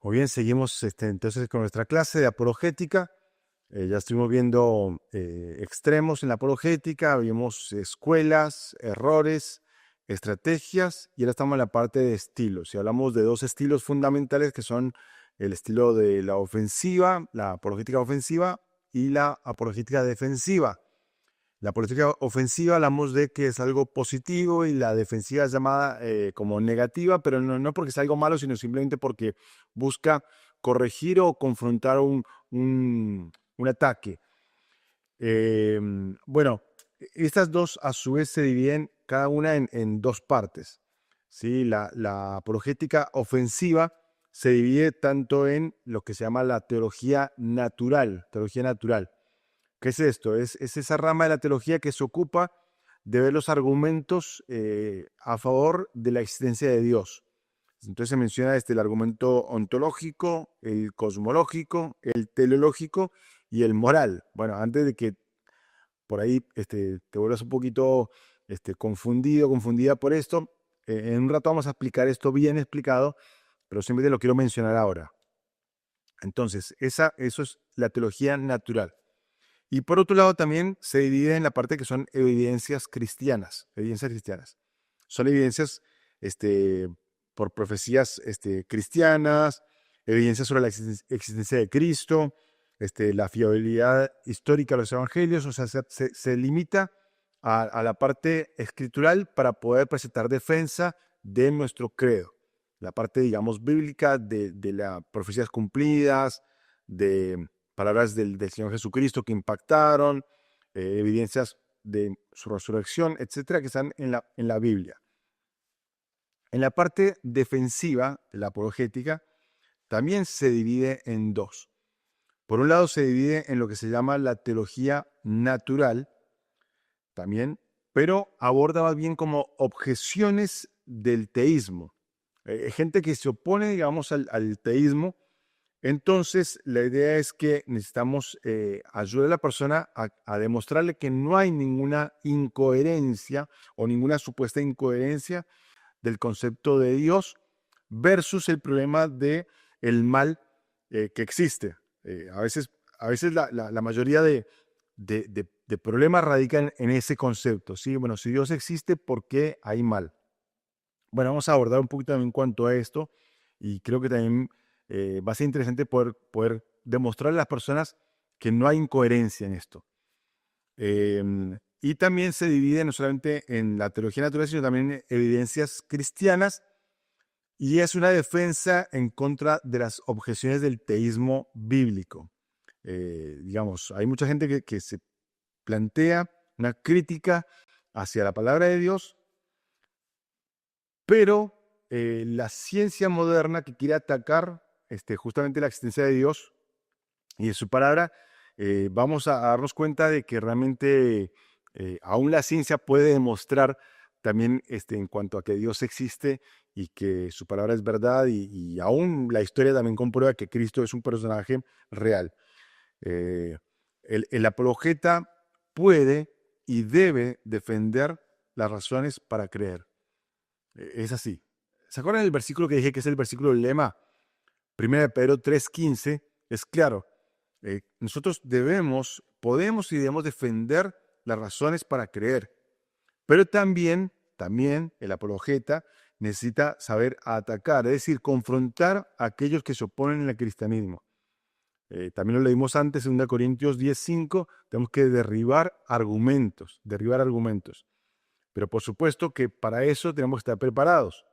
Muy bien, seguimos entonces con nuestra clase de apologética. Ya estuvimos viendo extremos en la apologética, vimos escuelas, errores, estrategias y ahora estamos en la parte de estilos. Y hablamos de dos estilos fundamentales que son el estilo de la ofensiva, la apologética ofensiva y la apologética defensiva. La política ofensiva hablamos de que es algo positivo y la defensiva es llamada como negativa, pero no porque es algo malo, sino simplemente porque busca corregir o confrontar un ataque. Bueno, estas dos a su vez se dividen cada una en dos partes. ¿Sí? La apologética ofensiva se divide tanto en lo que se llama la teología natural. ¿Qué es esto? Es esa rama de la teología que se ocupa de ver los argumentos a favor de la existencia de Dios. Entonces se menciona el argumento ontológico, el cosmológico, el teleológico y el moral. Bueno, antes de que por ahí te vuelvas un poquito confundida por esto, en un rato vamos a explicar esto bien explicado, pero simplemente lo quiero mencionar ahora. Entonces, eso es la teología natural. Y por otro lado también se divide en la parte que son evidencias cristianas. Son evidencias por profecías cristianas, evidencias sobre la existencia de Cristo, la fiabilidad histórica de los evangelios. O sea, se limita a la parte escritural para poder presentar defensa de nuestro credo. La parte, digamos, bíblica de las profecías cumplidas, de palabras del Señor Jesucristo que impactaron, evidencias de su resurrección, etcétera, que están en la Biblia. En la parte defensiva de la apologética también se divide en dos. Por un lado se divide en lo que se llama la teología natural, también, pero aborda más bien como objeciones del teísmo. Gente que se opone, digamos, al teísmo. Entonces, la idea es que necesitamos ayudar a la persona a demostrarle que no hay ninguna incoherencia o ninguna supuesta incoherencia del concepto de Dios versus el problema de el mal que existe. A veces la mayoría de problemas radican en ese concepto. ¿Sí? Bueno, si Dios existe, ¿por qué hay mal? Bueno, vamos a abordar un poquito también en cuanto a esto y creo que también va a ser interesante poder demostrarle a las personas que no hay incoherencia en esto. Y también se divide no solamente en la teología natural, sino también en evidencias cristianas y es una defensa en contra de las objeciones del teísmo bíblico. Digamos, hay mucha gente que se plantea una crítica hacia la palabra de Dios, pero la ciencia moderna que quiere atacar justamente la existencia de Dios y de su palabra, vamos a darnos cuenta de que realmente aún la ciencia puede demostrar también en cuanto a que Dios existe y que su palabra es verdad y aún la historia también comprueba que Cristo es un personaje real. Eh, el apologeta puede y debe defender las razones para creer. Es así. ¿Se acuerdan del versículo que dije que es el versículo del lema? 1 Pedro 3:15 es claro. Nosotros podemos y debemos defender las razones para creer, pero también el apologeta necesita saber atacar, es decir, confrontar a aquellos que se oponen al cristianismo. También lo leímos antes en 2 Corintios 10:5, tenemos que derribar argumentos. Pero por supuesto que para eso tenemos que estar preparados,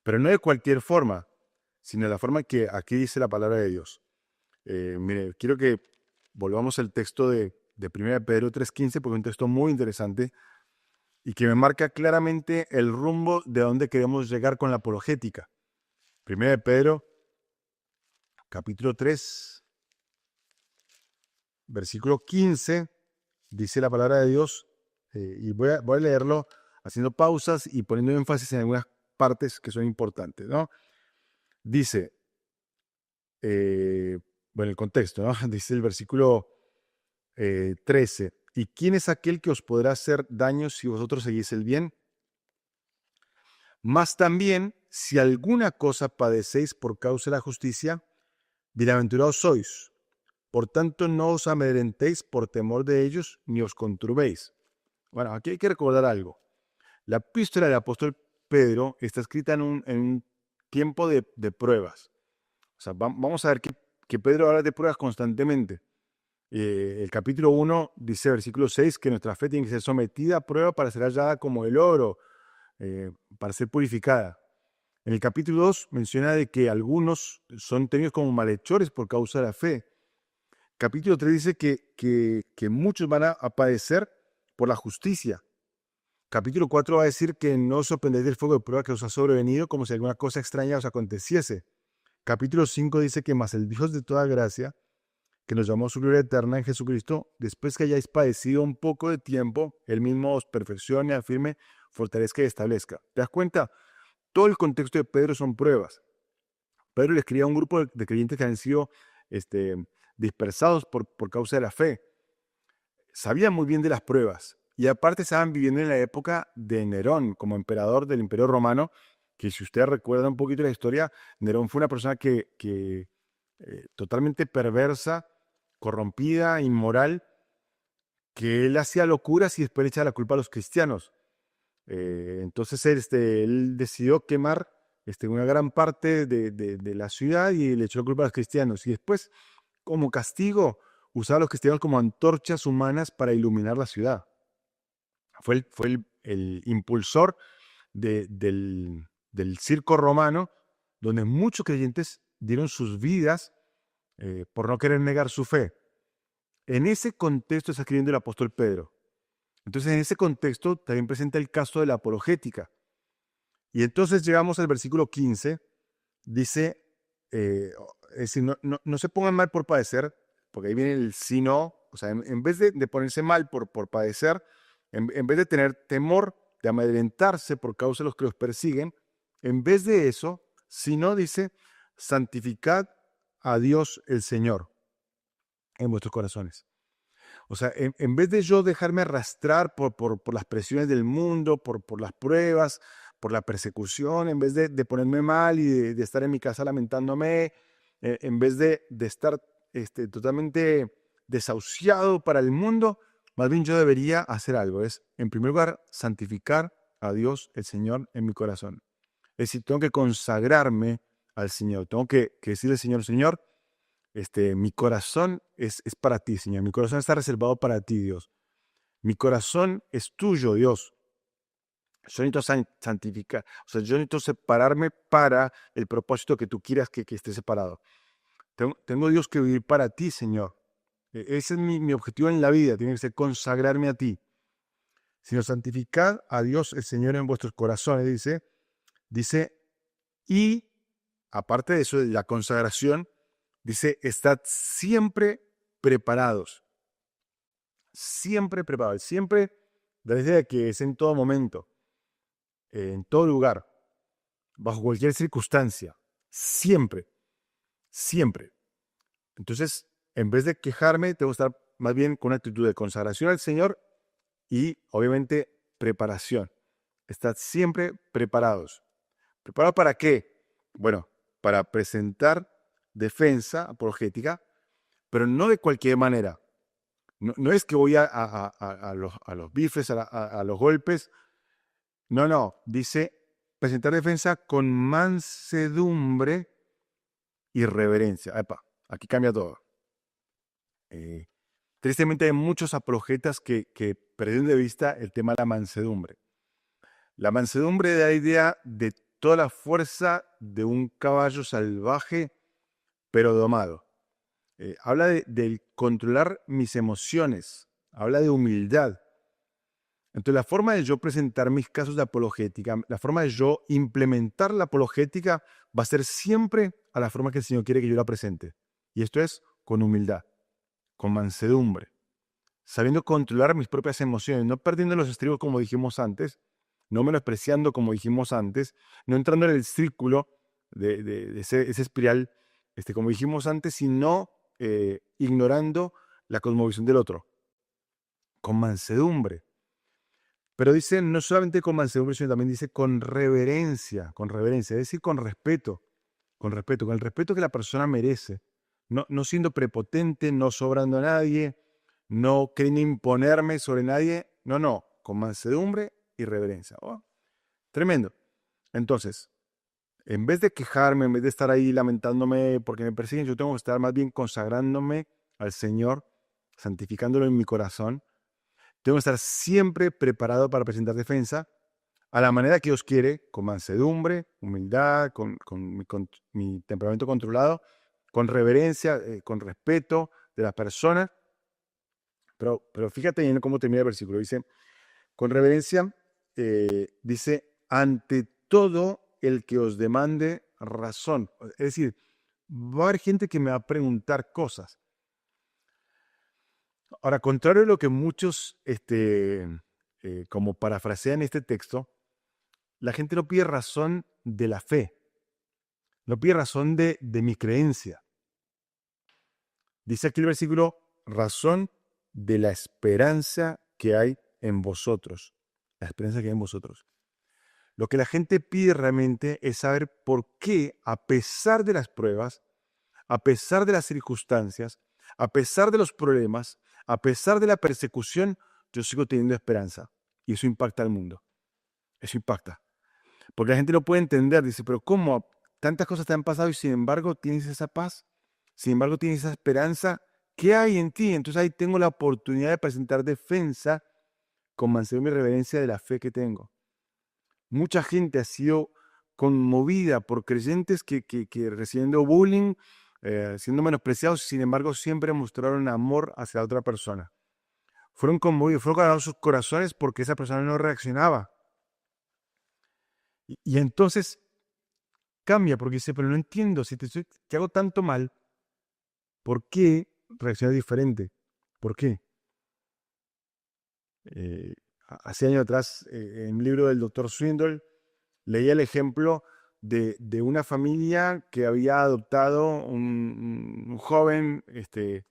pero no de cualquier forma, sino de la forma que aquí dice la palabra de Dios. Mire, quiero que volvamos al texto de 1 Pedro 3:15 porque es un texto muy interesante y que me marca claramente el rumbo de dónde queremos llegar con la apologética. 1 Pedro, capítulo 3, versículo 15, dice la palabra de Dios, y voy a leerlo haciendo pausas y poniendo énfasis en algunas partes que son importantes, ¿no? Dice, bueno, el contexto, ¿no? Dice el versículo 13. ¿Y quién es aquel que os podrá hacer daño si vosotros seguís el bien? Más también si alguna cosa padecéis por causa de la justicia, bienaventurados sois. Por tanto, no os amedrentéis por temor de ellos, ni os conturbéis. Bueno, aquí hay que recordar algo. La epístola del apóstol Pedro está escrita en un tiempo de pruebas. O sea, vamos a ver que Pedro habla de pruebas constantemente. El capítulo 1 dice, versículo 6, que nuestra fe tiene que ser sometida a prueba para ser hallada como el oro, para ser purificada. En el capítulo 2 menciona de que algunos son tenidos como malhechores por causa de la fe. Capítulo 3 dice que muchos van a padecer por la justicia. Capítulo 4 va a decir que no os sorprendéis del fuego de prueba que os ha sobrevenido como si alguna cosa extraña os aconteciese. Capítulo 5 dice que más el Dios de toda gracia, que nos llamó a su gloria eterna en Jesucristo, después que hayáis padecido un poco de tiempo, Él mismo os perfeccione, afirme, fortalezca y establezca. ¿Te das cuenta? Todo el contexto de Pedro son pruebas. Pedro le escribía a un grupo de creyentes que han sido dispersados por causa de la fe. Sabían muy bien de las pruebas. Y aparte estaban viviendo en la época de Nerón, como emperador del Imperio Romano, que si usted recuerda un poquito la historia, Nerón fue una persona que totalmente perversa, corrompida, inmoral, que él hacía locuras y después le echaba la culpa a los cristianos. Entonces él decidió quemar una gran parte de la ciudad y le echó la culpa a los cristianos. Y después, como castigo, usaba a los cristianos como antorchas humanas para iluminar la ciudad. Fue el impulsor del circo romano, donde muchos creyentes dieron sus vidas por no querer negar su fe. En ese contexto está escribiendo el apóstol Pedro. Entonces, en ese contexto también presenta el caso de la apologética. Y entonces llegamos al versículo 15, dice, es decir, no se pongan mal por padecer, porque ahí viene el si no, o sea, en vez de ponerse mal por padecer, en vez de tener temor, de amedrentarse por causa de los que los persiguen, en vez de eso, si no, dice, santificad a Dios el Señor en vuestros corazones. O sea, en vez de yo dejarme arrastrar por las presiones del mundo, por las pruebas, por la persecución, en vez de ponerme mal y de estar en mi casa lamentándome, en vez de estar totalmente desahuciado para el mundo, más bien yo debería hacer algo. Es, en primer lugar, santificar a Dios, el Señor, en mi corazón. Es decir, tengo que consagrarme al Señor. Tengo que decirle al Señor, Señor, mi corazón es para ti, Señor. Mi corazón está reservado para ti, Dios. Mi corazón es tuyo, Dios. Yo necesito santificar. O sea, yo necesito separarme para el propósito que tú quieras que esté separado. Tengo, Dios, que vivir para ti, Señor. Ese es mi objetivo en la vida. Tiene que ser consagrarme a ti. Sino santificad a Dios, el Señor, en vuestros corazones, dice, y aparte de eso, de la consagración, dice, estad siempre preparados. Siempre preparados. Siempre, da la idea de que es en todo momento, en todo lugar, bajo cualquier circunstancia. Siempre. Siempre. Entonces, en vez de quejarme, tengo que estar más bien con una actitud de consagración al Señor y, obviamente, preparación. Estad siempre preparados. ¿Preparados para qué? Bueno, para presentar defensa apologética, pero no de cualquier manera. No es que voy a los bifes, a los golpes. No. Dice presentar defensa con mansedumbre y reverencia. Epa, aquí cambia todo. Tristemente hay muchos apologetas que pierden de vista el tema de la mansedumbre. La mansedumbre da la idea de toda la fuerza de un caballo salvaje, pero domado. Habla del controlar mis emociones, habla de humildad. Entonces, la forma de yo presentar mis casos de apologética, la forma de yo implementar la apologética va a ser siempre a la forma que el Señor quiere que yo la presente. Y esto es con humildad, con mansedumbre, sabiendo controlar mis propias emociones, no perdiendo los estribos como dijimos antes, no menospreciando como dijimos antes, no entrando en el círculo de ese espiral, como dijimos antes, sino ignorando la cosmovisión del otro, con mansedumbre. Pero dice no solamente con mansedumbre, sino también dice con reverencia, es decir, con el respeto que la persona merece, no siendo prepotente, no sobrando a nadie, no queriendo imponerme sobre nadie, no, con mansedumbre y reverencia. Oh, tremendo. Entonces, en vez de quejarme, en vez de estar ahí lamentándome porque me persiguen, yo tengo que estar más bien consagrándome al Señor, santificándolo en mi corazón. Tengo que estar siempre preparado para presentar defensa a la manera que Dios quiere, con mansedumbre, humildad, con mi temperamento controlado, con reverencia, con respeto de las personas. Pero fíjate bien cómo termina el versículo. Dice, con reverencia, dice, ante todo el que os demande razón. Es decir, va a haber gente que me va a preguntar cosas. Ahora, contrario a lo que muchos, como parafrasean este texto, la gente no pide razón de la fe, no pide razón de mi creencia. Dice aquí el versículo, razón de la esperanza que hay en vosotros. La esperanza que hay en vosotros. Lo que la gente pide realmente es saber por qué, a pesar de las pruebas, a pesar de las circunstancias, a pesar de los problemas, a pesar de la persecución, yo sigo teniendo esperanza. Y eso impacta al mundo. Eso impacta. Porque la gente no puede entender, dice, pero ¿cómo? Tantas cosas te han pasado y sin embargo tienes esa paz, sin embargo tienes esa esperanza. ¿Qué hay en ti? Entonces ahí tengo la oportunidad de presentar defensa con mansedumbre y reverencia de la fe que tengo. Mucha gente ha sido conmovida por creyentes que recibiendo bullying, siendo menospreciados, sin embargo siempre mostraron amor hacia la otra persona. Fueron conmovidos, fueron ganados sus corazones porque esa persona no reaccionaba. Y entonces cambia porque dice, pero no entiendo, si te hago tanto mal, ¿por qué reaccionas diferente? ¿Por qué? Hace años atrás, en un libro del doctor Swindoll, leía el ejemplo de una familia que había adoptado un joven eh,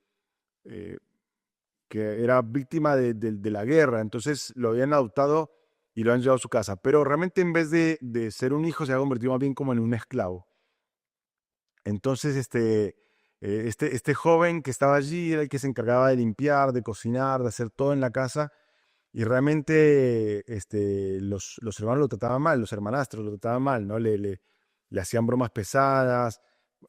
que era víctima de la guerra. Entonces lo habían adoptado y lo han llevado a su casa. Pero realmente en vez de ser un hijo, se ha convertido más bien como en un esclavo. Entonces este joven que estaba allí era el que se encargaba de limpiar, de cocinar, de hacer todo en la casa. Y realmente los hermanos lo trataban mal, los hermanastros lo trataban mal, ¿no? Le hacían bromas pesadas.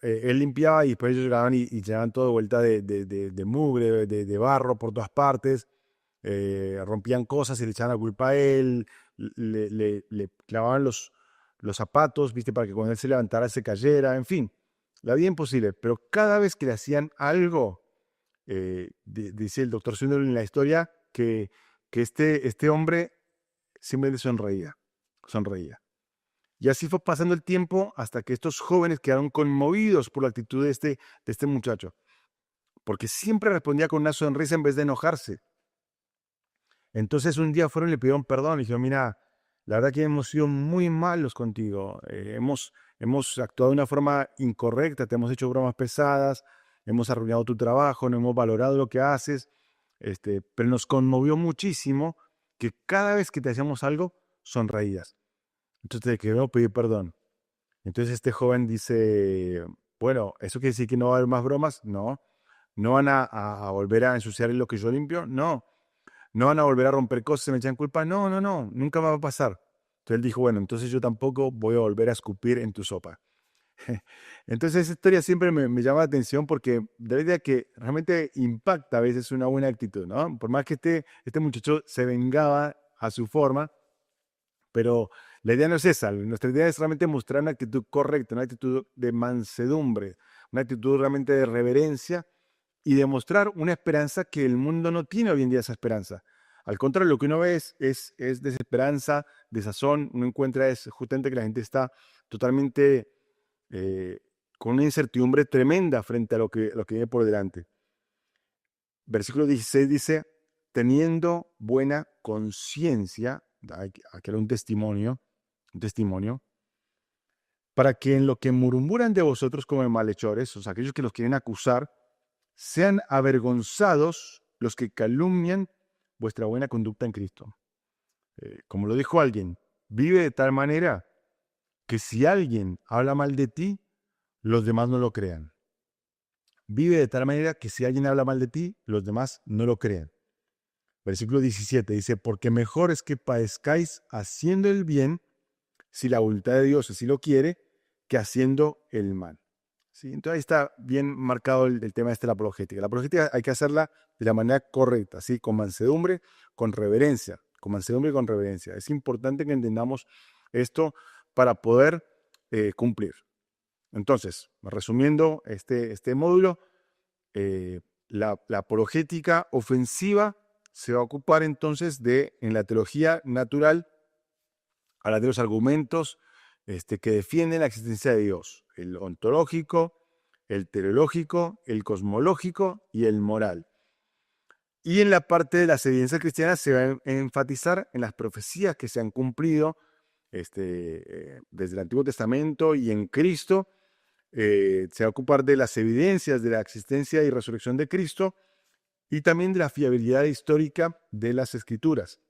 Él limpiaba y después ellos llegaban y llevaban todo de vuelta de mugre, de barro por todas partes. Rompían cosas y le echaban la culpa a él. Le clavaban los zapatos, ¿viste? Para que cuando él se levantara se cayera. En fin, la vida imposible. Pero cada vez que le hacían algo, dice el doctor Swindoll en la historia, que este hombre simplemente sonreía. Y así fue pasando el tiempo hasta que estos jóvenes quedaron conmovidos por la actitud de este muchacho, porque siempre respondía con una sonrisa en vez de enojarse. Entonces un día fueron y le pidieron perdón y dijeron, mira, la verdad que hemos sido muy malos contigo, hemos actuado de una forma incorrecta, te hemos hecho bromas pesadas, hemos arruinado tu trabajo, no hemos valorado lo que haces, pero nos conmovió muchísimo que cada vez que te hacíamos algo, sonreías. Entonces te queremos pedir perdón. Entonces este joven dice, bueno, ¿eso quiere decir que no va a haber más bromas? No. ¿No van a volver a ensuciar lo que yo limpio? No. ¿No van a volver a romper cosas y me echan culpa? No, nunca va a pasar. Entonces él dijo, bueno, entonces yo tampoco voy a volver a escupir en tu sopa. Entonces esa historia siempre me llama la atención porque da la idea que realmente impacta a veces una buena actitud, ¿no? Por más que este muchacho se vengaba a su forma, pero la idea no es esa. Nuestra idea es realmente mostrar una actitud correcta, una actitud de mansedumbre, una actitud realmente de reverencia y demostrar una esperanza que el mundo no tiene hoy en día esa esperanza. Al contrario, lo que uno ve es desesperanza, desazón, uno encuentra es justamente que la gente está totalmente eh, con una incertidumbre tremenda frente a lo que viene por delante. Versículo 16 dice, teniendo buena conciencia, aquí era un testimonio, para que en lo que murmuran de vosotros como malhechores, o sea, aquellos que los quieren acusar, sean avergonzados los que calumnian vuestra buena conducta en Cristo. Como lo dijo alguien, vive de tal manera que si alguien habla mal de ti, los demás no lo crean. Vive de tal manera que si alguien habla mal de ti, los demás no lo crean. Versículo 17 dice, porque mejor es que padezcáis haciendo el bien, si la voluntad de Dios así lo quiere, que haciendo el mal. ¿Sí? Entonces ahí está bien marcado el tema de la apologética. La apologética hay que hacerla de la manera correcta, ¿sí? Con mansedumbre, con reverencia. Con mansedumbre y con reverencia. Es importante que entendamos esto para poder cumplir. Entonces, resumiendo este módulo, la apologética ofensiva se va a ocupar entonces en la teología natural, hablar de los argumentos que defienden la existencia de Dios, el ontológico, el teleológico, el cosmológico y el moral. Y en la parte de las evidencias cristianas se va a enfatizar en las profecías que se han cumplido desde el Antiguo Testamento y en Cristo. Se va a ocupar de las evidencias de la existencia y resurrección de Cristo y también de la fiabilidad histórica de las Escrituras.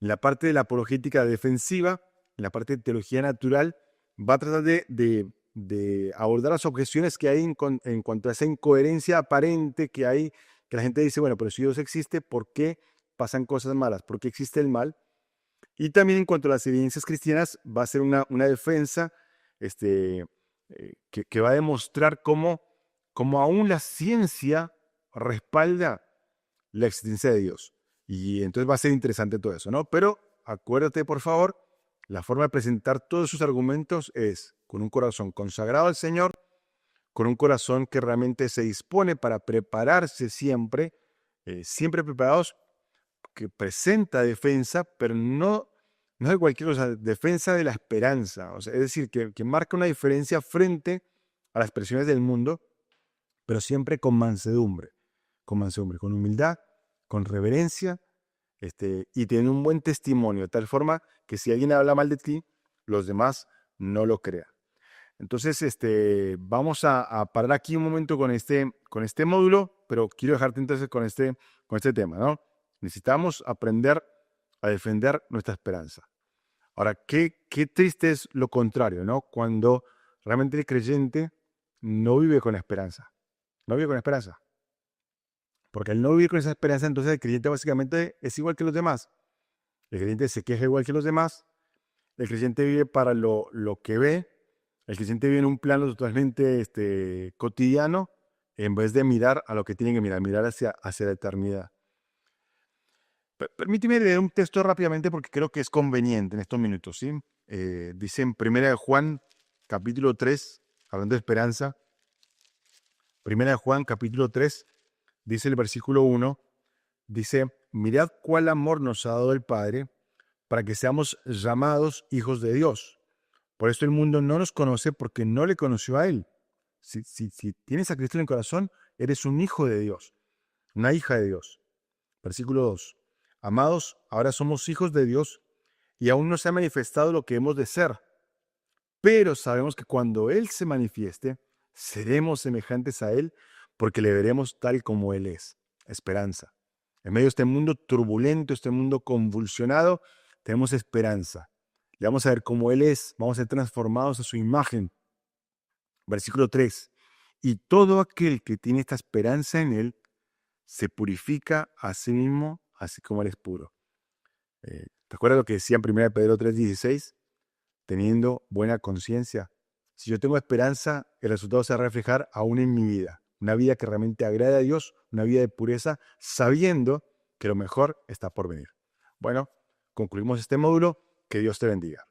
En la parte de la apologética defensiva, en la parte de teología natural, va a tratar de abordar las objeciones que hay en cuanto a esa incoherencia aparente que hay, que la gente dice, bueno, pero si Dios existe, ¿por qué pasan cosas malas? ¿Por qué existe el mal? Y también en cuanto a las evidencias cristianas, va a ser una defensa que va a demostrar cómo aún la ciencia respalda la existencia de Dios. Y entonces va a ser interesante todo eso, ¿no? Pero acuérdate, por favor, la forma de presentar todos sus argumentos es con un corazón consagrado al Señor, con un corazón que realmente se dispone para prepararse siempre, siempre preparados, que presenta defensa, pero no de cualquier cosa, defensa de la esperanza. O sea, es decir, que marca una diferencia frente a las presiones del mundo, pero siempre con mansedumbre, con humildad, con reverencia, y tiene un buen testimonio, de tal forma que si alguien habla mal de ti, los demás no lo crean. Entonces, vamos a parar aquí un momento con este módulo, pero quiero dejarte entonces con este tema, ¿no? Necesitamos aprender a defender nuestra esperanza. Ahora, qué triste es lo contrario, ¿no? Cuando realmente el creyente no vive con esperanza. No vive con esperanza. Porque al no vivir con esa esperanza, entonces el creyente básicamente es igual que los demás. El creyente se queja igual que los demás. El creyente vive para lo que ve. El creyente vive en un plano totalmente cotidiano, en vez de mirar a lo que tiene que mirar hacia la eternidad. Permíteme leer un texto rápidamente porque creo que es conveniente en estos minutos, ¿sí? Dice en 1 Juan, capítulo 3, hablando de esperanza, 1 Juan, capítulo 3, dice el versículo 1, dice, mirad cuál amor nos ha dado el Padre para que seamos llamados hijos de Dios. Por esto el mundo no nos conoce porque no le conoció a Él. Si tienes a Cristo en el corazón, eres un hijo de Dios, una hija de Dios. Versículo 2. Amados, ahora somos hijos de Dios y aún no se ha manifestado lo que hemos de ser. Pero sabemos que cuando Él se manifieste, seremos semejantes a Él porque le veremos tal como Él es. Esperanza. En medio de este mundo turbulento, este mundo convulsionado, tenemos esperanza. Le vamos a ver cómo Él es, vamos a ser transformados a su imagen. Versículo 3. Y todo aquel que tiene esta esperanza en Él, se purifica a sí mismo, así como Él es puro. ¿Te acuerdas lo que decía en 1 Pedro 3:16? Teniendo buena conciencia. Si yo tengo esperanza, el resultado se va a reflejar aún en mi vida. Una vida que realmente agrade a Dios, una vida de pureza, sabiendo que lo mejor está por venir. Bueno, concluimos este módulo. Que Dios te bendiga.